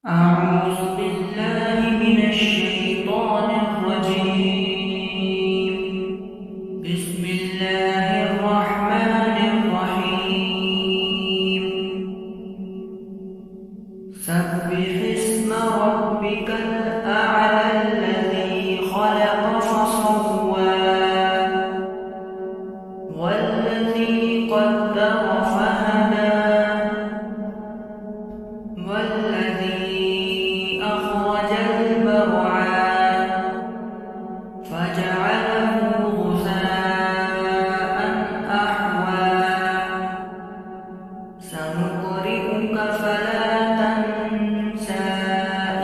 أعوذ بالله من الشيطان الرجيم. بسم الله الرحمن الرحيم. سبح اسم ربك الأعلى الذي خلق فسوى والذي قدر فهدى والذي أخرج المرعى فجعله غثاء أحوى سنقرئك فلا تنسى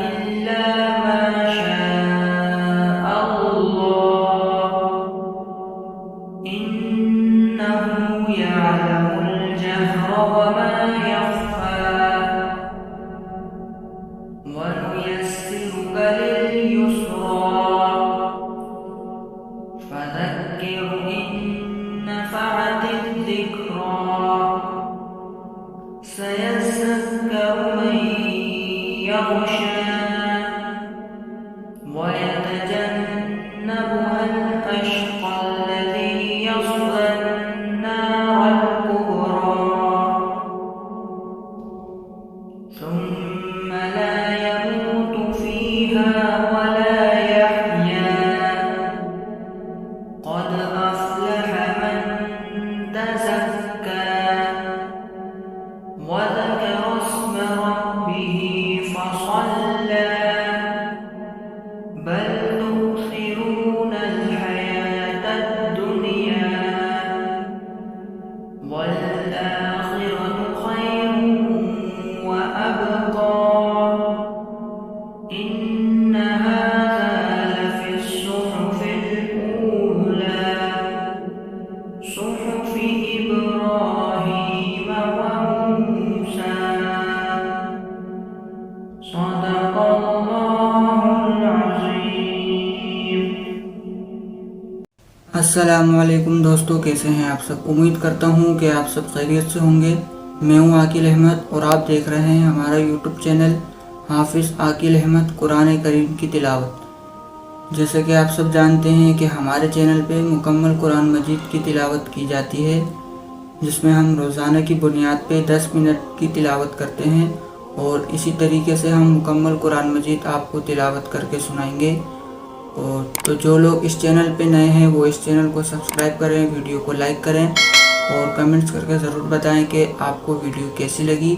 إلا ما شاء الله إنه يعلم الجهر وما يخفى ونيسرك لليسرى فذكر إن نفعت الذكرى سيذكر من يخشى ويتجنبها الأشقى الذي يصلى النار الكبرى ثم لا يموت فيها ولا يحيا قد أفلح من تزكى وذكر اسم ربه فصلى بل تؤثرون الحياة الدنيا والآخرة خير وأبقى إن هذا لفي الصحف الأولى صحف إبراهيم وموسى صدق الله العظيم. السلام علیکم دوستو، کیسے ہیں آپ سب؟ امید کرتا ہوں کہ آپ سب خیریت سے ہوں گے. میں ہوں عاقل احمد اور آپ دیکھ رہے ہیں ہمارا یوٹیوب چینل حافظ عاقل احمد قرآن کریم کی تلاوت. جیسا کہ آپ سب جانتے ہیں کہ ہمارے چینل پہ مکمل قرآن مجید کی تلاوت کی جاتی ہے، جس میں ہم روزانہ کی بنیاد پہ 10 منٹ کی تلاوت کرتے ہیں، اور اسی طریقے سے ہم مکمل قرآن مجید آپ کو تلاوت کر کے سنائیں گے. اور تو جو لوگ اس چینل پہ نئے ہیں وہ اس چینل کو سبسکرائب کریں، ویڈیو کو لائک کریں اور کمنٹس کر کے ضرور بتائیں کہ آپ کو ویڈیو کیسی لگی.